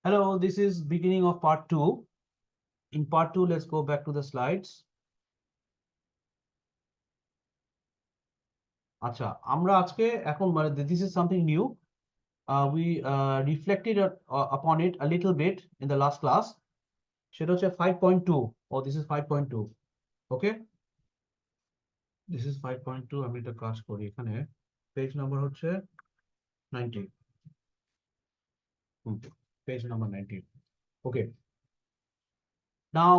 Hello, this is beginning of part 2. In part 2, let's go back to the slides. আচ্ছা আমরা আজকে এখন this is something new. We reflected upon it a little bit in the last class. সেটা হচ্ছে 5.2. Oh, this is 5.2. Okay? This is 5.2. আমি এটা কাজ করি এখানে পেজ নাম্বার হচ্ছে 90. Page number 90. Okay. Now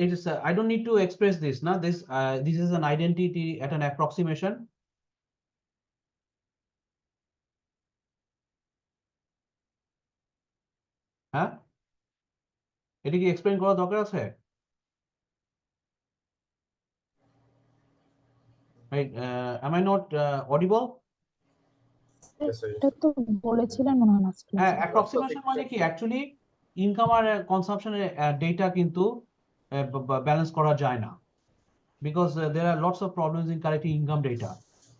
it is I don't need to express this now. This is an identity at an approximation. হ্যাঁ, এটা কি এক্সপ্লেইন করা দরকার আছে? Right, am I not audible? এটা তো বলেছিলেন মনে হয় আজকে। হ্যাঁ, অ্যাপ্রক্সিমেশন মানে কি অ্যাকচুয়ালি ইনকাম আর কনসাম্পশনের ডেটা কিন্তু ব্যালেন্স করা যায় না, because there are lots of problems in collecting income data.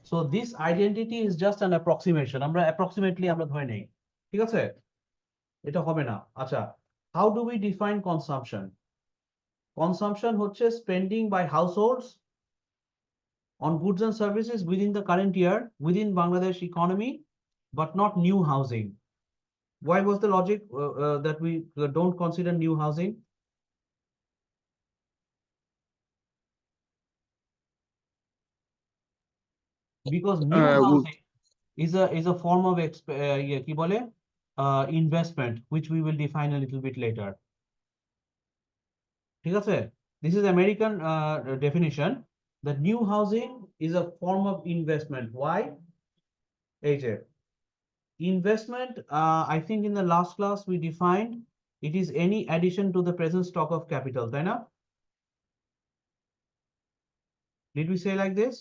So this identity is just an approximation. আমরা approximately আমরা ধরে নেই, ঠিক আছে? এটা হবে না। আচ্ছা, how do we define consumption? Consumption হচ্ছে spending by households on goods and services within the current year within Bangladesh economy, but not new housing. Why was the logic that we don't consider new housing? Because new housing is a form of কি বলে investment, which we will define a little bit later. ঠিক আছে? This is American definition that new housing is a form of investment. Why? এই যে investment, I think in the last class we defined it is any addition to the present stock of capital, তাই না? Did we say like this?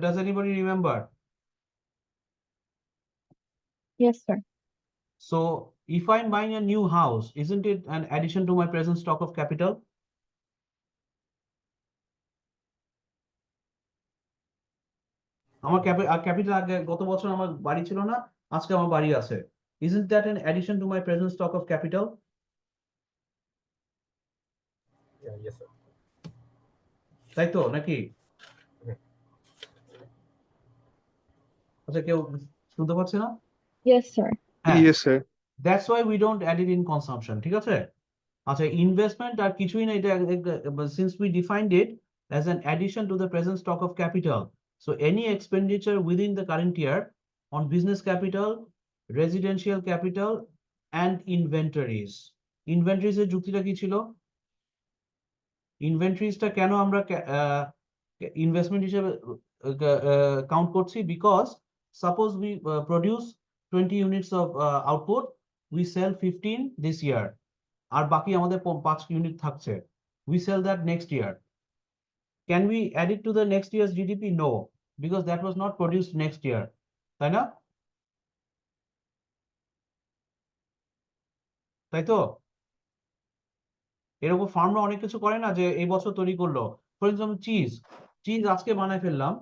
Does anybody remember? Yes, sir. So if I'm buying a new house, isn't it an addition to my present stock of capital? আমার capital আগে গত বছর আমার বাড়ি ছিল না, আজকে আমার বাড়ি আছে. Isn't that an addition to my present stock of capital? Yeah, yes, sir. তাই তো নাকি? আচ্ছা, কেউ শুনতে পাচ্ছে না? Yes, sir. Yes, sir. That's why we don't add it in consumption. ঠিক আছে? আচ্ছা, ইনভেস্টমেন্ট আর কিছুই না, এটা since we defined it as an addition to the present stock of capital, so any expenditure within the current year on business capital, residential capital and inventories. Inventories এর যুক্তিটা কি ছিল? ইনভেন্টরিজটা কেন আমরা ইনভেস্টমেন্ট হিসেবে কাউন্ট করছি? Because suppose we produce 20 units of output, we sell 15 this year, আর বাকি আমাদের 5 ইউনিট থাকছে, we sell that next year. Can we add it to the next year's GDP? No, because that was not produced next year, তাই না? তাই তো? এরকম ফার্মরা অনেক কিছু করে না যে এই বছর তৈরি করলো, ফর এক্সাম্পল চিজ আজকে বানায় ফেললাম,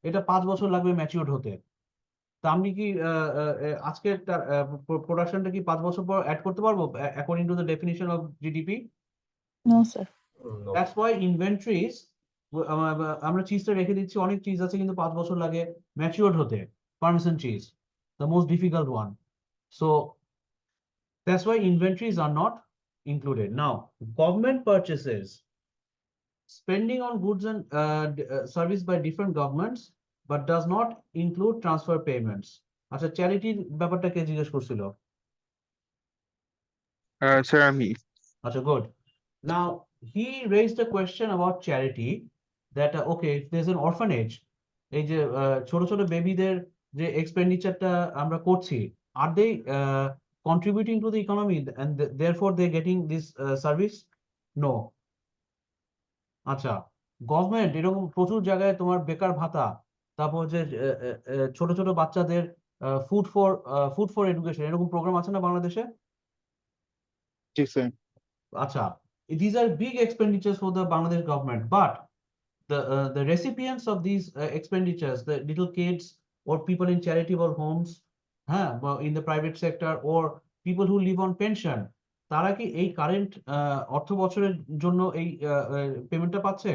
এটা 5 বছর লাগবে ম্যাচিউর হতে, তা আমি কি আজকে প্রোডাকশনটা কি 5 বছর পর অ্যাড করতে পারবো according to the definition of GDP? No, sir. No. That's why inventories, আমরা চিজটা রেখে দিচ্ছি, অনেক চিজ আছে কিন্তু 5 বছর লাগে ম্যাচিউর হতে, parmesan cheese the most difficult one, so that's why inventories are not included. Now, government purchases, spending on goods and service by different governments, but does not include transfer payments. আচ্ছা, চ্যারিটির ব্যাপারটা কে জিজ্ঞেস করছিল? Sir, আমি. আচ্ছা, good. Now, he raised a question about charity that okay, if there's an orphanage, এই যে ছোট ছোট বেবিদের যে এক্সপেন্ডিচারটা আমরা করছি, are they contributing to the economy and therefore they're getting this service? No. আচ্ছা, গভর্নমেন্ট এরকম প্রচুর জায়গায় তোমার বেকার ভাতা, তারপর যে ছোট ছোট বাচ্চাদের ফুড ফর এডুকেশন, এরকম প্রোগ্রাম আছে না বাংলাদেশে? জি স্যার। আচ্ছা, these are big expenditures for the Bangladesh government, but the recipients of these expenditures, the little kids or people in charitable homes, হ্যাঁ, in the private sector or people who live on pension, তারা কি এই current অর্থ বছরের জন্য এই পেমেন্টটা পাচ্ছে?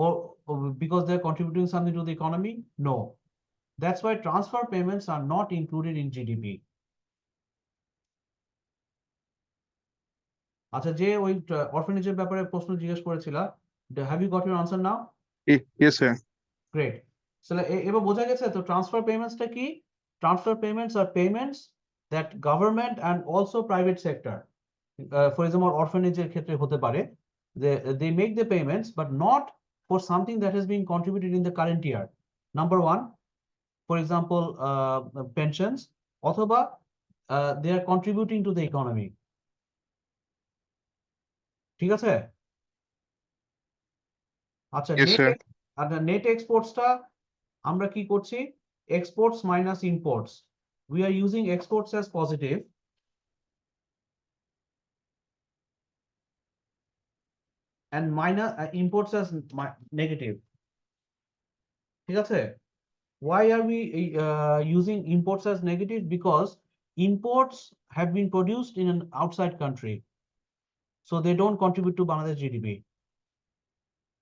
Or because they're contributing something to the economy? No. That's why transfer payments are not included in GDP. আচ্ছা, যে ওই অরফেনেজের ব্যাপারে প্রশ্ন জিজ্ঞেস করেছিল, have you got your answer now? Yes, sir. Great. So এবার বোঝা গেছে তো ট্রান্সফার পেমেন্টসটা কি? Transfer payments are payments that government and also private sector, for example অরফেনেজের ক্ষেত্রে হতে পারে, they make the payments but not for something that has been contributed in the current year. Number one, for example, pensions, অথবা they are contributing to the economy. ঠিক আছে? আচ্ছা, Yes, sir. Net এক্সপোর্টসটা আমরা কি করছি? Exports minus imports. We are using exports as positive and minus imports as negative. ঠিক আছে? Why are we using imports as negative? Because imports have been produced in an outside country, so they don't contribute to Bangladesh GDP.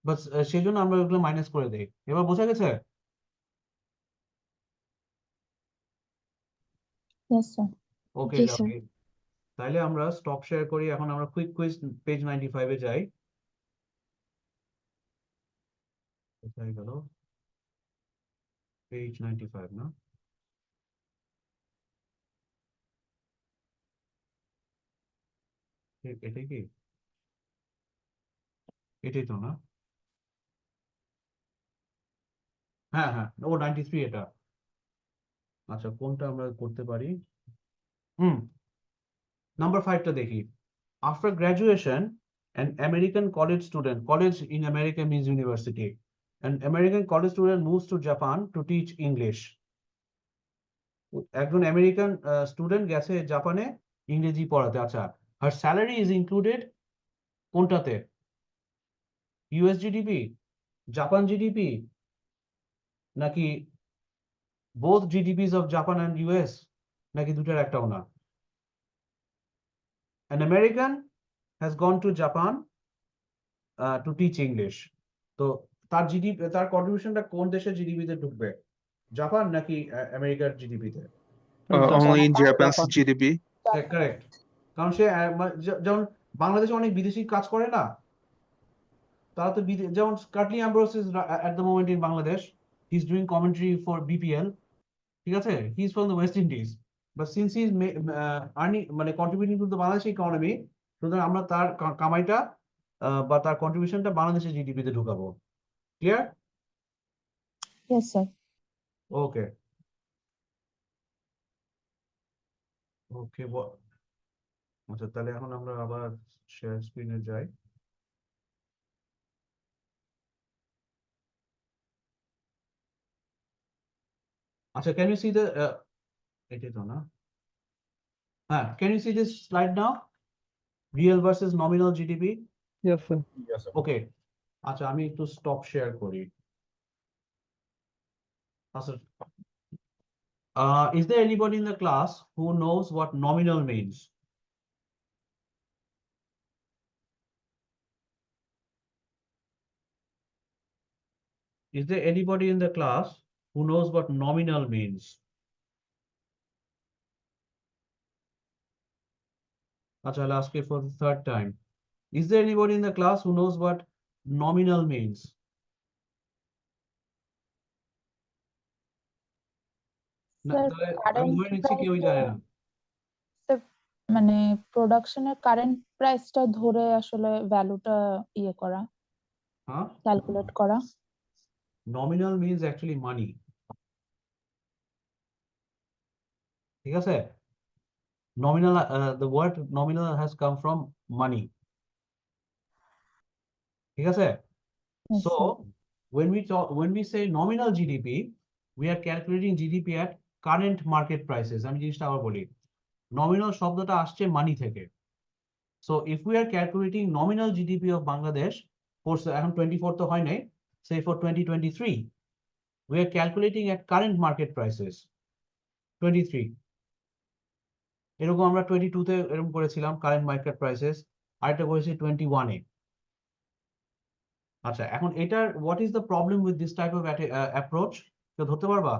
But সেই জন্য আমরা ওগুলো minus করে দেই। এবার বোঝা গেছে? Yes, sir. ওকে, জি, স্যার। তাহলে আমরা স্টপ শেয়ার করি, এখন আমরা কুইক কুইজ পেজ 95 এ যাই। কোথায় গেল? পেজ 95 না? এটা কি? এটাই তো না? হ্যাঁ হ্যাঁ, ও 93 এটা। আচ্ছা, কোনটা আমরা করতে পারি? নাম্বার 5টা দেখি। After graduation, an American college student, college in America means university, an American college student moves to Japan to teach English. একজন আমেরিকান স্টুডেন্ট গেছে জাপানে ইংরেজি পড়াতে। আচ্ছা, her salary is included কোনটাতে? US GDP, জাপান জিডিপি, নাকি both GDPs of Japan and US, নাকি দুটার একটাও না? An American has gone to Japan to teach English. তো তার জিডিপি, তার কন্ট্রিবিউশনটা কোন দেশের জিডিপিতে ঢুকবে? জাপান নাকি আমেরিকার জিডিপিতে? Only in Japan's Japan. GDP. Correct. কারণ সে যেমন বাংলাদেশে অনেক বিদেশি কাজ করে না, তারা তো যেমন Curtly Ambrose is at the moment in Bangladesh, he is doing commentary for BPL. ঠিক আছে, he is from the West Indies, but since he is earning মানে contributing to the Bangladesh economy, সুতরাং আমরা তার কামাইটা বা তার কন্ট্রিবিউশনটা বাংলাদেশের জিডিপিতে ঢুকাবো। Clear? Yes, sir. Okay okay. আচ্ছা, তাহলে এখন আমরা আবার শেয়ার স্ক্রিনে যাই। আচ্ছা, ক্যান ইউ সি দ্য, এটাই তো না? হ্যাঁ, can you see this slide now? Real versus nominal GDP. Yes, sir. Yes, sir. Okay, আচ্ছা আমি একটু স্টপ শেয়ার করি। আচ্ছা, is there anybody in the class who knows what nominal means? Is there anybody in the class who knows what nominal means? Acha, I'll ask it for the third time. Is there anybody in the class who knows what nominal means? না, Sir, তাহলে আমি current ধরে নিচ্ছি কেউই price জানে না। sir, মানে প্রোডাকশনের কারেন্ট প্রাইসটা ধরে আসলে ভ্যালুটা করা, হ্যাঁ, ক্যালকুলেট করা। nominal means actually money. ঠিক আছে? Nominal, the word nominal has come from money. ঠিক আছে? Yes, So sir. when we say nominal GDP, we are calculating GDP at current market prices. আমি জিনিসটা আবার বলি, nominal শব্দটা আসছে মানি থেকে। So if we are calculating nominal GDP of Bangladesh for এখন 24 তো হয় নাই, say for 2023, we are calculating at current market prices. 23 এরকম আমরা 22 তে এরকম করেছিলাম কারেন্ট মার্কেট প্রাইসেস, আরেকটা করেছি 21 এ। আচ্ছা, এখন এটার what is the problem with this type of approach, কেউ ধরতে পারবা?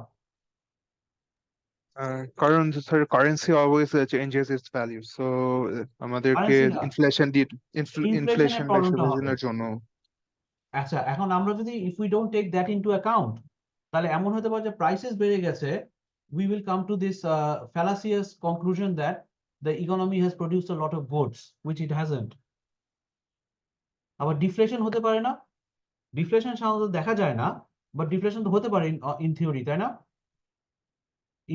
কারণ sir currency always changes it's value, so আমাদেরকে কারেন্সি না, ইনফ্লেশন দিয়ে ইনফ্লেশনের ইনফ্লেশন প্রবলেমটা হবে। বোঝানোর জন্য। আচ্ছা, এখন আমরা যদি if we don't take that into account, তাহলে এমন হতে পারে যে প্রাইসেস বেড়ে গেছে, we will come to this fallacious conclusion that the economy has produced a lot of goods which it hasn't. আবার ডিফ্লেশন হতে পারে না, ডিফ্লেশন সাধারণত দেখা যায় না, বাট ডিফ্লেশন তো হতে পারে ইন থিওরি, তাই না?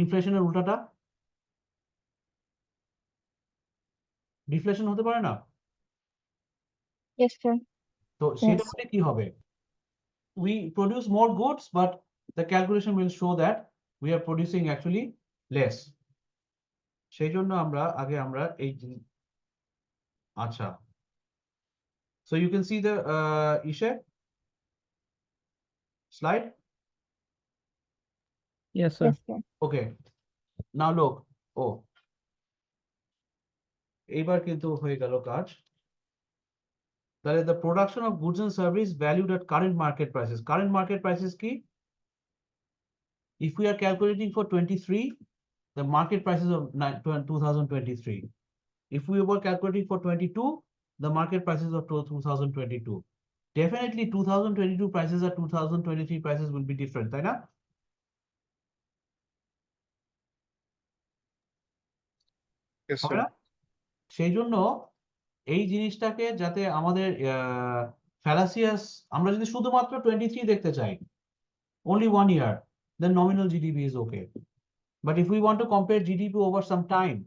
ইনফ্লেশনের উল্টাটা ডিফ্লেশন হতে পারে না? Yes, sir. তো সেটা Yes. মানে কি হবে? We produce more goods, but the calculation will show that we are producing actually less. সেই জন্য আমরা এই আচ্ছা, so you can see the Isha slide. Yes, sir. Yes, sir. Okay, now look, oh, এইবার কিন্তু হয়ে গেল কাজ। তাহলে the production of goods and service valued at current market prices. Current market prices কি? If we are calculating for 23, the market prices of 2023. If we were calculating for 22, the market prices of 2022. Definitely 2022 prices or 2023 prices will be different, তাই না? Yes, হবে sir. না? সেই জন্য এই জিনিসটাকে যাতে আমাদের ফ্যালাসিয়াস, আমরা যদি শুধুমাত্র 23 দেখতে চাই, only 1 year, then nominal GDP is okay. But if we want to compare GDP over some time,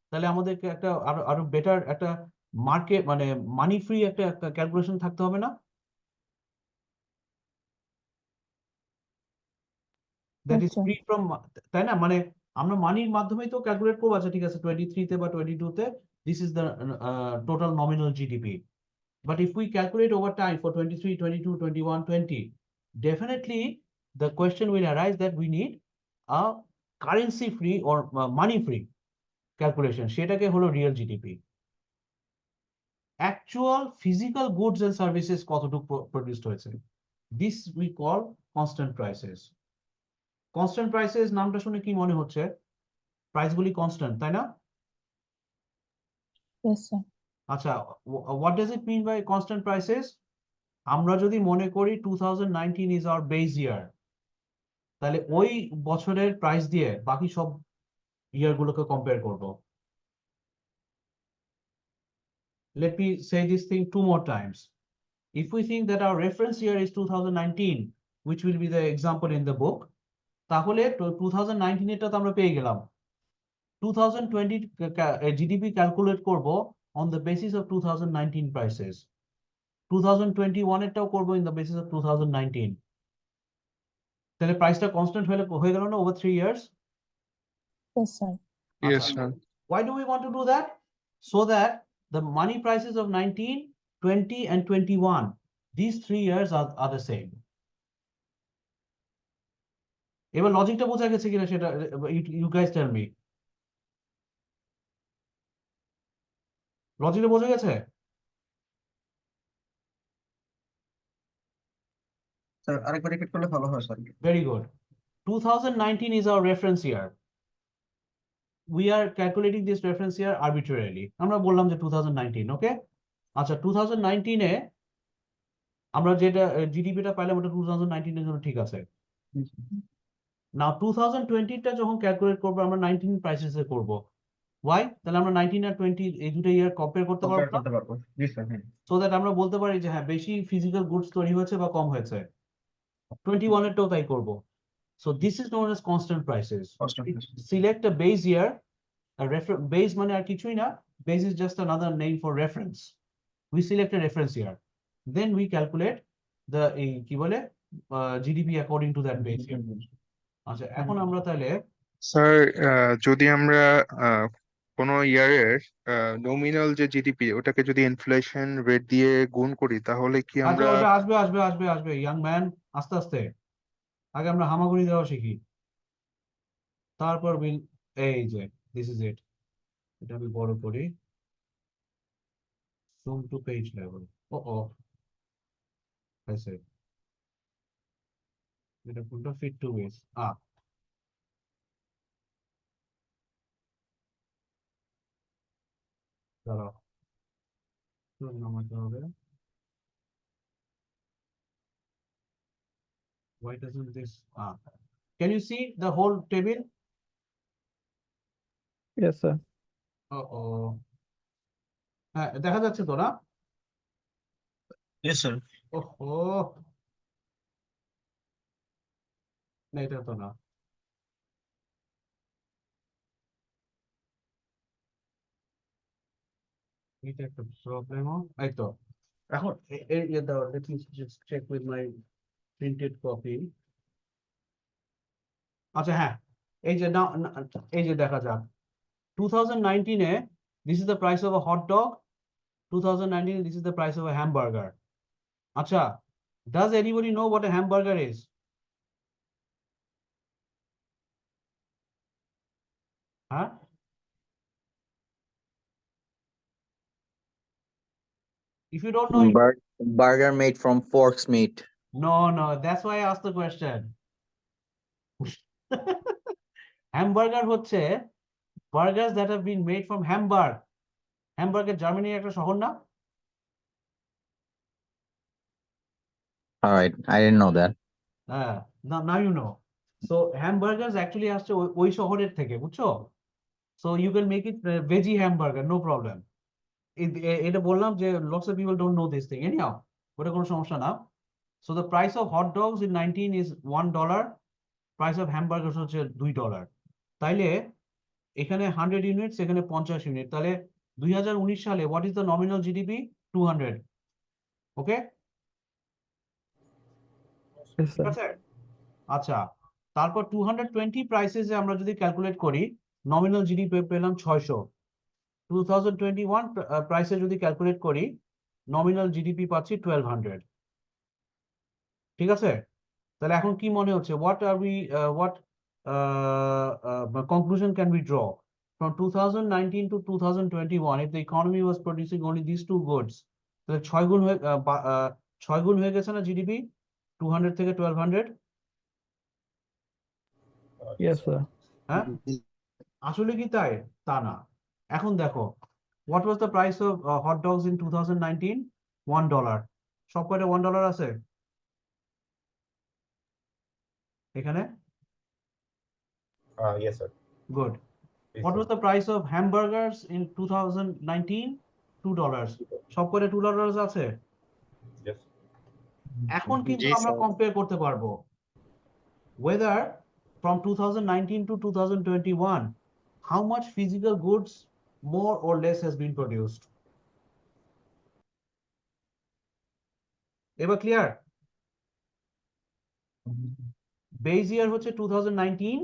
তাহলে আমাদেরকে একটা আরো বেটার একটা মার্কেট মানে মানি ফ্রি একটা ক্যালকুলেশন থাকতে হবে না? দ্যাট ইজ আচ্ছা। ফ্রি ফ্রম, তাই না? মানে আমরা মানির মাধ্যমেই তো ক্যালকুলেট করবো। আচ্ছা, ঠিক আছে, 23 তে বা 22 তে this is the total nominal GDP. But if we calculate over time for 23, 22, 21, 20, definitely the question will arise that we need a currency free or money free calculation. সেটাকে হলো real GDP. Actual physical goods and services কতটুকু produced হয়েছে, this we call constant prices. Constant prices নামটা শুনে কি মনে হচ্ছে? প্রাইসগুলি constant, তাই না? Yes, sir. আচ্ছা, what does it mean by constant prices? আমরা যদি মনে করি 2019 is our base year, তাহলে ওই বছরের প্রাইস দিয়ে বাকি সব ইয়ার গুলোকে কম্পেয়ার করব। Let me say this thing two more times. If we think that our reference year is 2019, which will be the example in the book, তাহলে 2019 এটা তো আমরা পেয়ে গেলাম। 2020 জিডিপি ক্যালকুলেট করব on the basis of 2019 prices. 2021 এরটাও করব in the basis of 2019. তাহলে প্রাইসটা কনস্ট্যান্ট হয়ে গেল না over 3 years? Yes, sir. Yes, sir. Why do we want to do that? So that the money prices of 19, 20, and 21, these 3 years are the same. এবার লজিকটা বোঝা গেছে কিনা সেটা you guys tell me. লজিকটা বোঝা গেছে? স্যার আরেকবার রিপিট করলে ভালো হয় sir. Very good. 2019 is our reference year. We are calculating this reference year arbitrarily. আমরা বললাম যে 2019, ওকে? আচ্ছা, 2019 এ আমরা যেটা জিডিপিটা পাইলাম ওটা 2019 এর জন্য ঠিক আছে। Now 2020 টা যখন ক্যালকুলেট করব আমরা 19 প্রাইসেস এ করব। Why? তাহলে আমরা 19 আর 20 এই দুটো ইয়ার কম্পেয়ার করতে কম্পেয়ার পারবো, করতে পারবো। জি স্যার, হ্যাঁ। সো দ্যাট আমরা বলতে পারি যে হ্যাঁ বেশি ফিজিক্যাল গুডস তৈরি হয়েছে বা কম হয়েছে। 21 এরটাও তাই করব। So this is known as constant prices. Constant prices. Select a base year, a base মানে আর কিছুই না, base is just another name for reference. We select a reference year, then we calculate the কি বলে GDP according to that base year. আচ্ছা, এখন আমরা তাহলে sir যদি আমরা কোনো ইয়ারের নমিনাল যে জিডিপি ওটাকে যদি ইনফ্লেশন রেট দিয়ে গুণ করি তাহলে কি আচ্ছা, আমরা ওটা আসবে ইয়াং ম্যান, আস্তে আস্তে। আগে আমরা হামাগুড়ি দেওয়া শিখি, তারপর এই যে দিস ইজ ইট, এটা আমি বড় করি, zoom to page level. ও হয়েছে, এটা কোনটা fit to base দাঁড়াও নামাতে হবে। Why doesn't this can you see the whole table? Yes, sir. Oh, হ্যাঁ দেখা যাচ্ছে তো না? Yes, sir. ওহো, না এটা তো না। এটা একটা প্রবলেম। এই তো এখন এই দাও, let me just check with my printed copy. আচ্ছা হ্যাঁ, এই যে না, এই যে দেখা যাক 2019 এ this is the price of a hot dog, 2019 this is the price of a hamburger. আচ্ছা, does anybody know what a hamburger is? Huh? If you don't know, Burger made from pork's meat. no, that's why I asked the question. Hamburger হচ্ছে burgers that have been made from Hamburg. Hamburg জার্মানির একটা শহর না? All right, I didn't know that. Now you know. So hamburgers actually আসছে ওই শহরের থেকে, বুঝছো? So you can make it veggie hamburger, no problem. এটা বললাম যে lots of people don't know this thing. Anyhow, ওটা কোনো সমস্যা না। So the price of hot dogs in 19 is $1, price of hamburgers হচ্ছে $2. তাইলে এখানে 100 ইউনিটস, এখানে 50 ইউনিট, তাহলে 2019 সালে what is the nominal GDP? 200. Okay, Yes, ঠিক sir. আছে? আচ্ছা, তারপর 220 প্রাইসেস আমরা যদি ক্যালকুলেট করি, নমিনাল জিডিপি পেলাম 600। 2021 প্রাইসে যদি ক্যালকুলেট করি, নমিনাল জিডিপি পাচ্ছি 1200। ঠিক আছে, তাহলে এখন কি মনে হচ্ছে, what conclusion can we draw from 2019 to 2021 if the economy was producing only these two goods? তাহলে 6 গুণ হয়ে গেছে না জিডিপি, 200 থেকে 1200? Yes, sir. হ্যাঁ, আসলে কি তাই? তা না। এখন দেখো, what was the price of hot dogs in 2019? $1. সব কয়টা $1 আছে এখানে? Yes, sir. Good. Yes, What sir. was the price of hamburgers in 2019? $2. সব কয়টা $2 আছে? Yes. এখন কিন্তু জি আমরা স্যার। কম্পেয়ার করতে পারবো whether from 2019 to 2021 how much physical goods more or less has been produced. এবার ক্লিয়ার? বেস ইয়ার হচ্ছে 2019,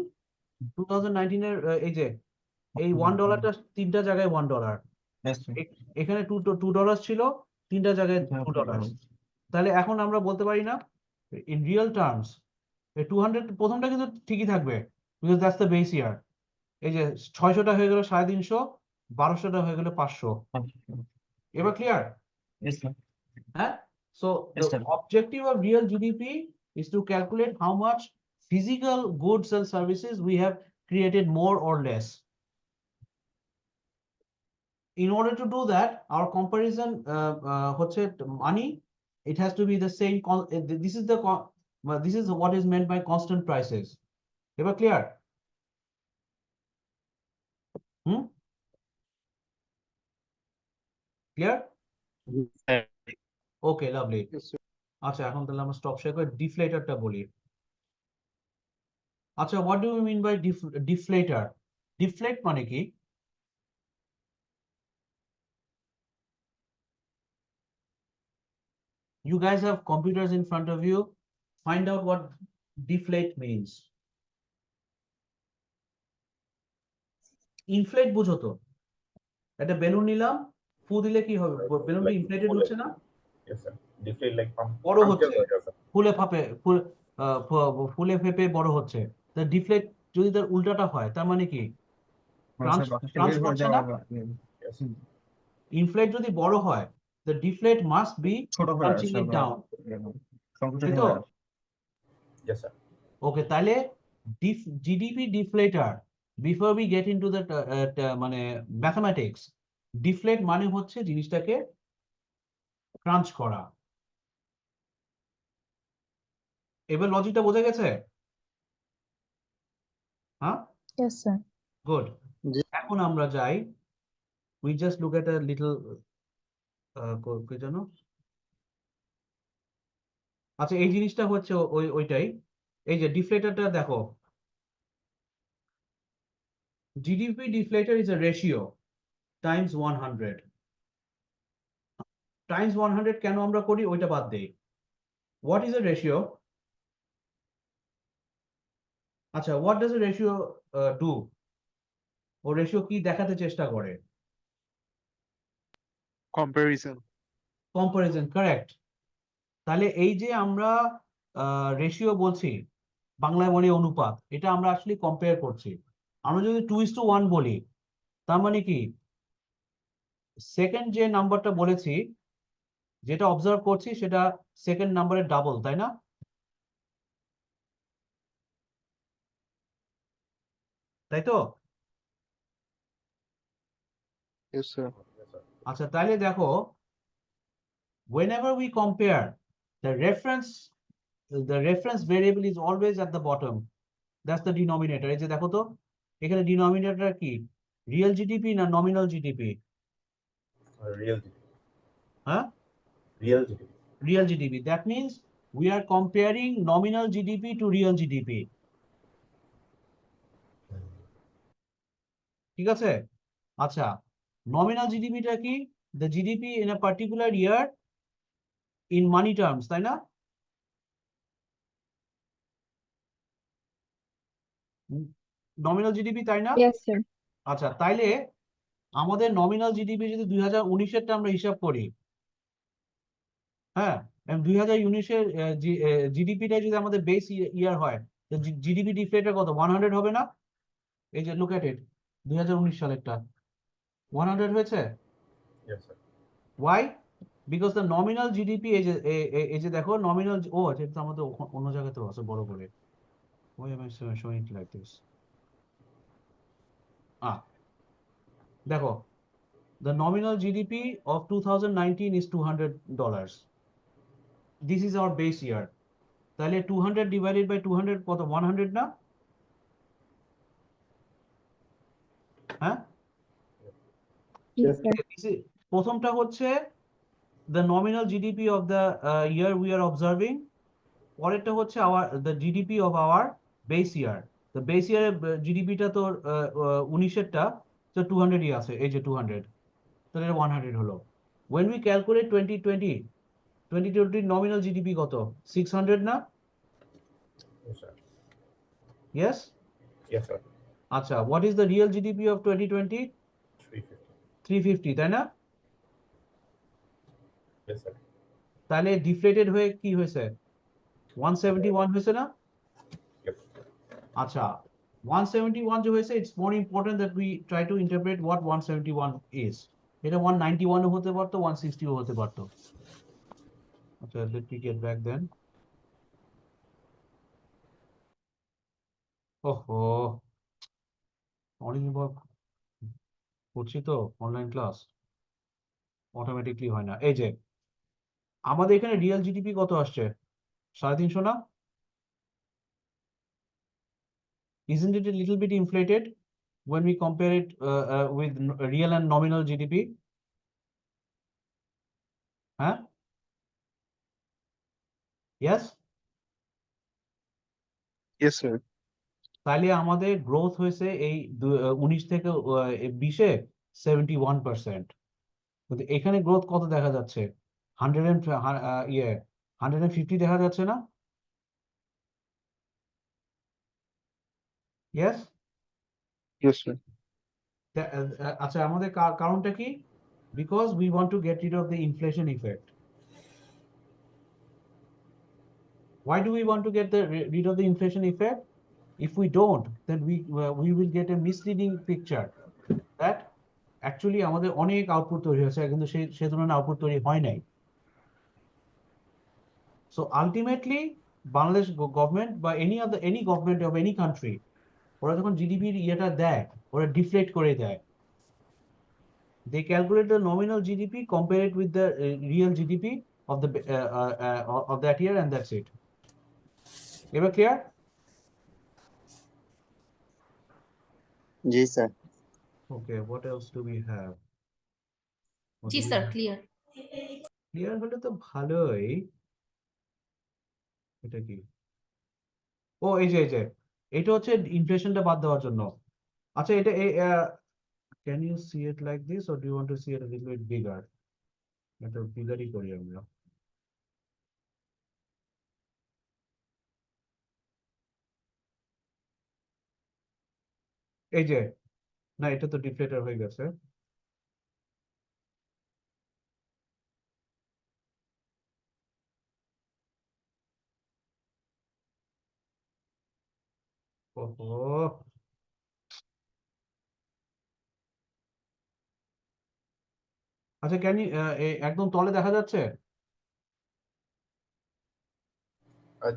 2019 এর এই যে এই $1টা তিনটা জায়গায় $1, Yes, sir. এখানে $2 ছিল, তিনটা জায়গায় $2। তাহলে এখন আমরা বলতে পারি না ইন রিয়েল টার্মস 200, প্রথমটা কিন্তু ঠিকই থাকবে because that's the base year. এই যে 600টা হয়ে গেল 350, 1200টা হয়ে গেল 500। এবার clear? Yes, sir. Huh? So Yes, the sir. objective of real GDP is to calculate how much physical goods and services we have created more or less. In order to do that, our comparison হচ্ছে money, it has to be the same. This is what is meant by constant prices. Ever clear? Clear? Okay, lovely. আচ্ছা, এখন তাহলে আমরা stop share করে ডিফ্লেটরটা বলি। আচ্ছা, what do you mean by deflator? Deflate মানে কি? You guys have computers in front of you. Find out what deflate means. Inflate বুঝো তো? একটা বেলুন নিলাম, ফু দিলে কি হবে? বেলুনটা Like ইনফ্লেটেড full- হচ্ছে না? Yes, sir. Deflate like pump. বড় puncture হচ্ছে, হয়ে গেছে। ফুলে ফাঁপে, ফুলে ফেপে বড় হচ্ছে। তা ডিফ্লেট যদি তার উল্টাটা হয়, তার মানে কি? Crunch বের হয়ে করছে যাওয়া না? বা Yes. ইনফ্লেট যদি বড় হয়, the deflate must be ছোট হয়ে punching আসা it বা down. সংকুচিত তাই তো? হয়ে আসা। Yes, sir. ওকে, তাহলে GDP deflator, before we get into the মানে ম্যাথমেটিক্স, ডিফলেট মানে হচ্ছে জিনিসটাকে ক্রাঞ্চ করা। এবার লজিকটা বোঝা গেছে? হ্যাঁ, Yes, sir. গুড। জি। এখন আমরা যাই, we just look at a little কি জানো, আচ্ছা এই জিনিসটা হচ্ছে ওইটাই, এই যে ডিফলেটারটা দেখো, GDP deflator is a ratio times 100 times 100 কেন আমরা করি ওইটা বাদ দেই। What is a ratio? আচ্ছা, what does a ratio do? ও রেশিও কি দেখাতে চেষ্টা করে? কম্পারিজন। Comparison, correct. তাহলে এই যে আমরা রেশিও বলছি, বাংলায় বলি অনুপাত, এটা আমরা আসলে কম্পেয়ার করছি। আমরা যদি 2:1 বলি, তার মানে কি সেকেন্ড যে নাম্বারটা বলেছি, যেটা অবজার্ভ করছি সেটা সেকেন্ড নাম্বারের ডাবল, তাই না? তাই তো? Yes, sir. Yes, sir. আচ্ছা, তাহলে দেখো, whenever we compare, the reference variable is always at the bottom. That's the denominator. এই যে দেখো তো, এখানে ডিনোমিনেটর কি, রিয়েল জিডিপি না নমিনাল জিডিপি? Real GDP. হ্যাঁ, Real GDP. real GDP. That means we are comparing nominal GDP to real GDP. ঠিক আছে? আচ্ছা, nominal GDP টা কি? The GDP in a particular year in money terms, তাই না? Nominal GDP, তাই না? Yes, sir. আচ্ছা, তাইলে আমাদের নমিনাল জিডিপি যদি 2019-এরটা আমরা হিসাব করি, হ্যাঁ, 2019-এর জিডিপিটা যদি আমাদের বেস ইয়ার হয়, তো জিডিপি ডিফ্লেটার কত, 100 হবে না? এই যে লুক এট ইট, 2019 সালেরটা 100 হয়েছে। Yes, sir. Why? Because the nominal GDP, এই যে দেখো নমিনাল, ও এটা তো আমাদের অন্য জায়গাতেও আছে বড় করে। Why am I showing it like this? দেখো, the nominal GDP of 2019 is $200. This is our base year. তাহলে 200 divided by 200 কত, 100 না? হ্যাঁ, Yes, sir. প্রথমটা হচ্ছে the nominal GDP of the year we are observing, পরেরটা হচ্ছে the GDP of our base year. The base year জিডিপিটা তো 19-এরটা তো 200-ই আছে, এই যে 200, তাহলে 100 হলো। When we calculate 2020 nominal GDP কত, 600 না? Yes, sir. Yes? Yes, sir. আচ্ছা, what is the real GDP of 2020? 350. 350, তাই না? Yes, sir. তাহলে ডিফ্লেটেড হয়ে কি হয়েছে, 171 হয়েছে না? Yep. আচ্ছা, 171 যে হয়েছে, it's more important that we try to interpret what 171 is. এটা 191 ও হতে পারতো, 160 ও হতে পারতো। আচ্ছা, let me get back then. ওহো, অনেকদিন পর করছি তো অনলাইন ক্লাস, অটোমেটিকলি হয় না। এই যে আমাদের এখানে রিয়েল জিডিপি কত আসছে, 350 না? Isn't it a little bit inflated when we compare it with real and nominal GDP? হ্যাঁ, yes? Yes, sir. তাহলে আমাদের গ্রোথ হয়েছে এই 19 থেকে 20-এ 71%, কিন্তু এখানে গ্রোথ কত দেখা যাচ্ছে, 150 দেখা যাচ্ছে না? Yes? Yes, sir. আচ্ছা, আমাদের কারণটা কি? Because we want to get rid of the inflation effect. Why do we want to get rid of the inflation effect? If we don't, then we will get a misleading picture. That actually আমাদের অনেক output তৈরি হয়েছে কিন্তু সে ধরনের output তৈরি হয় নাই। So ultimately Bangladesh government বা any government of any country ওরা যখন জিডিপির ইয়েটা দেয় ওরা ডিফ্লেট করে দেয়। They calculate the nominal GDP, compare it with the real GDP of that year, and that's it. Ever clear? G sir. Okay, what else do we have? G sir, clear. Clear হলে তো ভালোই। এটা কি? ও এই যে এটা হচ্ছে ইনফ্লেশনটা বাদ দেওয়ার জন্য। আচ্ছা এটা can you see it like this or do you want to see it a little bit bigger? এটা বিগারই করি আমরা। এই যে না এটা তো ডিফ্লেটার হয়ে গেছে। ওহো, আচ্ছা ক্যান ইউ একদম তলে দেখা যাচ্ছে?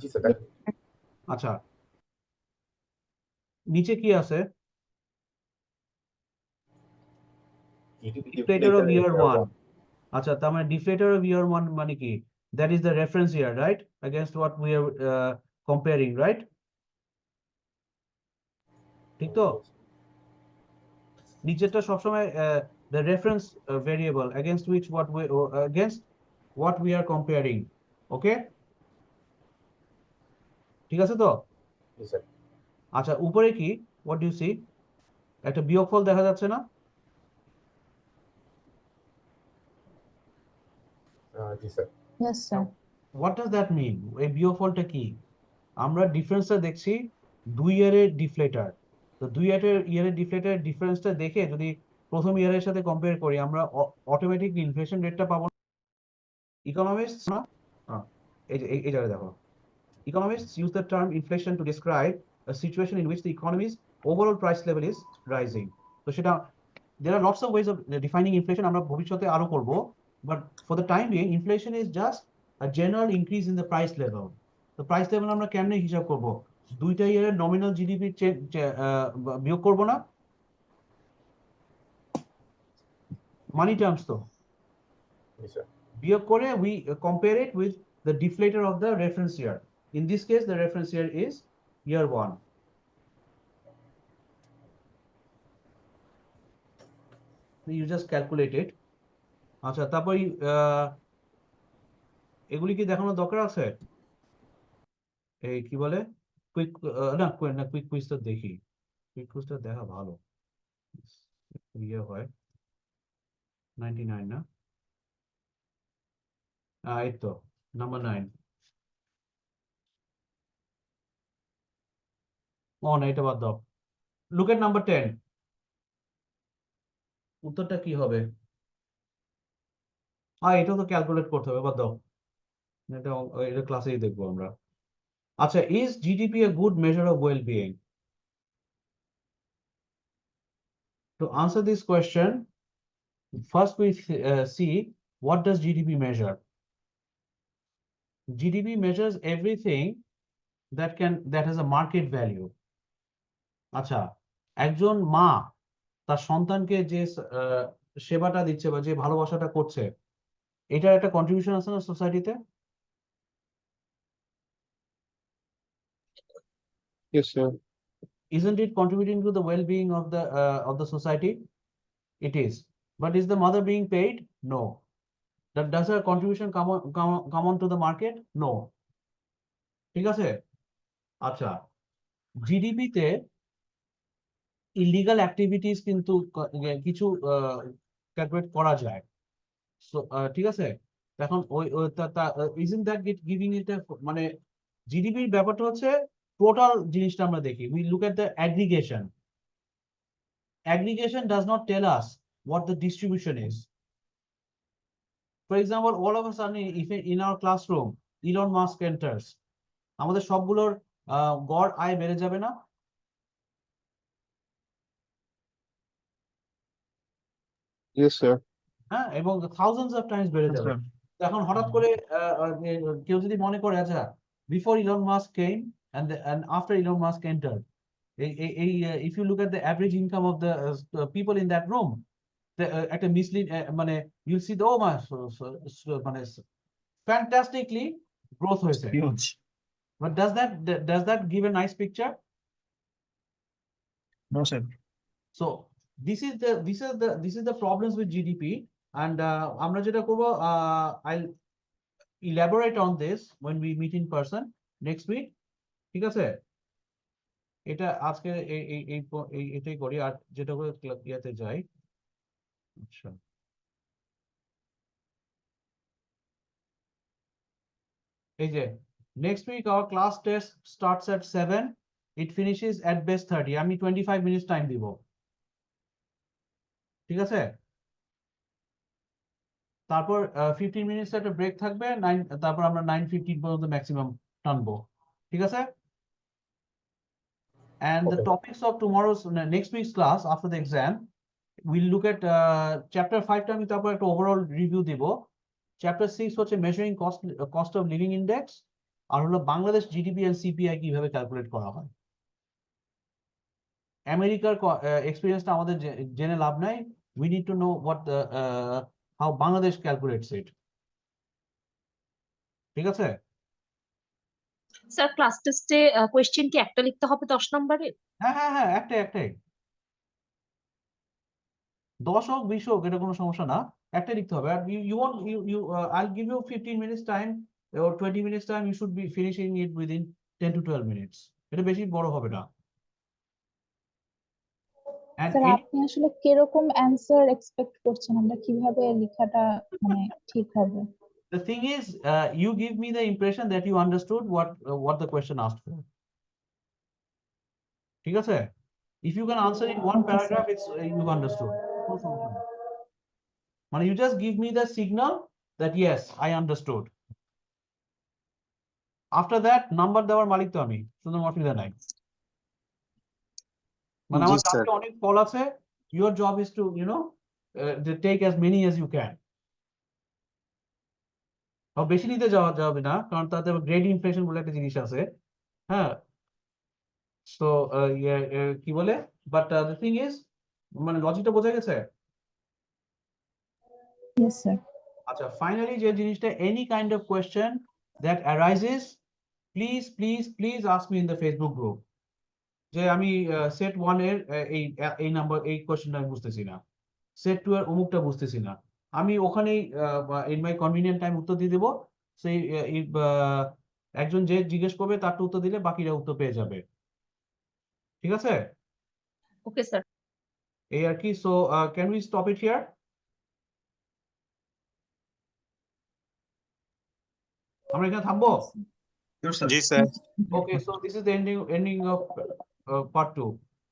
জি স্যার, দেখেন। আচ্ছা নিচে কি আছে? GDP Deflator of deflator in year year one. one. আচ্ছা তার মানে deflator of year one মানে কি? That is the reference year, right? Against what we are comparing, right? ঠিক তো? নিচেরটা সবসময় the reference variable against which against what we are comparing. Okay? ঠিক আছে তো? জি স্যার। আচ্ছা উপরে কি? What do you see? একটা বিয়োগফল দেখা যাচ্ছে না? জি sir. Yes, sir. What does that mean? এই বিয়োগফলটা কি? আমরা ডিফারেন্সটা দেখছি 2 ইয়ারের ডিফ্লেটার। তো 2 ইয়ারের ডিফ্লেটার ডিফারেন্সটা দেখে যদি প্রথম ইয়ারের সাথে কম্পেয়ার করি আমরা অটোমেটিক ইনফ্লেশন রেটটা পাবো। ইকোনমিস্টস না এই জায়গায় দেখো, economists use the term inflation to describe a situation in which the economy's overall price level is rising. তো সেটা there are lots of ways of defining inflation, আমরা ভবিষ্যতে আরো করব, but for the time being inflation is just a general increase in the price level. তো price level আমরা কেমনে হিসাব করব? দুইটা ইয়ারের নমিনাল জিডিপি বিয়োগ করব না? মানি টার্মস তো জি স্যার। বিয়োগ করে we compare it with the deflator of the reference year. In this case the reference year is year one. You just calculate it. আচ্ছা তারপর এগুলি কি দেখানোর দরকার আছে? এই কি বলে কুইক না কুইক কুইজ তো দেখি, কুইক কুইজটা দেখা ভালো ইয়ে হয় 99 না? এই তো নাম্বার 9। ও না এটা বাদ দাও। Look at number 10। উত্তরটা কি হবে? এটা তো ক্যালকুলেট করতে হবে, বাদ দাও। এটা এটা ক্লাসেই দেখবো আমরা। আচ্ছা is GDP a good measure of well-being? To answer this question, first we see what does GDP measure? GDP measures everything that has a market value. আচ্ছা একজন মা তার সন্তানকে যে সেবাটা দিচ্ছে বা যে ভালোবাসাটা করছে এটার একটা কন্ট্রিবিউশন আছে না সোসাইটিতে? Yes, sir. Isn't it contributing to the well-being of the society? It is. But is the mother being paid? No. Does her contribution come on to the market? No. ঠিক আছে? আচ্ছা জিডিপি তে illegal activities কিন্তু কিছু calculate করা যায়। So ঠিক আছে, এখন ওই isn't that giving it a মানে জিডিপির ব্যাপারটা হচ্ছে টোটাল জিনিসটা আমরা দেখি, we look at the aggregation. Aggregation does not tell us what the distribution is. For example, all of a sudden if in our classroom Elon Musk enters, আমাদের সবগুলোর গড় আয় বেড়ে যাবে না? Yes, sir. হ্যাঁ, এবং থাউজেন্ডস অফ টাইমস বেড়ে Yes, যাবে। sir. তো এখন হঠাৎ করে কেউ যদি মনে করে আচ্ছা before Elon Musk came and after Elon Musk entered, if you look at the average income of the people in that room, একটা মিসলিড মানে you'll see the oh my মানে fantastically growth হয়েছে, Huge. but does that give a nice picture? No, sir. So this is the problems with GDP, and আমরা যেটা করবো, I'll elaborate on this when we meet in person next week. ঠিক আছে, এটা আজকে এটাই করি, আর যেটা করে ইয়াতে যাই। আচ্ছা, এই যে next week our class test starts at 7, it finishes at best 30, আমি 25 minutes time দিব, ঠিক আছে? তারপর 15 মিনিটস একটা ব্রেক থাকবে, তারপর আমরা 9:15 পর্যন্ত ম্যাক্সিমাম টানবো, ঠিক আছে? And the Okay. topics of tomorrow's next week's class after the exam, we'll look at chapter 5 টা আমি তারপর একটা ওভারঅল রিভিউ দিব। চ্যাপ্টার 6 হচ্ছে measuring cost of living index, আর হলো বাংলাদেশ জিডিপি এন্ড সিপিআই কিভাবে ক্যালকুলেট করা হয়। আমেরিকার এক্সপেরিয়েন্সটা আমাদের জেনে লাভ নাই, we need to know what the how Bangladesh calculates it, ঠিক আছে? স্যার ক্লাস টেস্টে কোয়েশ্চেন কি একটা লিখতে হবে 10 নম্বরের? হ্যাঁ, একটাই 10 হোক 20 হোক, এটা কোনো সমস্যা না, একটাই লিখতে হবে। আর you want you I'll give you 15 minutes time or 20 minutes time, you should be finishing it within 10 to 12 minutes, এটা বেশি বড় হবে না। And স্যার আপনি আসলে কিরকম অ্যানসার এক্সপেক্ট করছেন, আমরা কিভাবে লেখাটা মানে ঠিক হবে? the thing is, you give me the impression that you understood what the question asked for, ঠিক আছে? If you can answer in one Okay, paragraph, it's you've understood, কোনো সমস্যা নেই। মানে you just give me the signal that yes I understood, after that number দেওয়ার মালিক তো আমি, সুতরাং অসুবিধা নাই। মানে আমার কাছে অনেক কল আছে, your job is to to take as many as you can, বেশি নিতে যাবে না, কারণ তাতে গ্রেড ইনফ্লেশন বলে একটা জিনিস আছে, হ্যাঁ। সো কি বলে, বাট দ্য থিং ইজ, মানে লজিকটা বোঝা গেছে? Yes sir. আচ্ছা, ফাইনালি যে জিনিসটা, any kind of question that arises, please ask me in the Facebook group, যে আমি সেট 1 এর এই নাম্বার এই কোয়েশ্চেনটা আমি বুঝতেছি না, সেট 2 এর অমুকটা বুঝতেছি না, আমি ওখানেই ইন মাই কনভিনিয়েন্ট টাইম উত্তর দিয়ে দেবো। সেই একজন যে জিজ্ঞেস করবে তারটা উত্তর দিলে বাকিরা উত্তর পেয়ে যাবে, ঠিক আছে? Okay sir. এই আর কি। So can we stop it here? আমরা এখানে থামবো? Sure, sir. G sir. Okay, so this is the ending of part 2.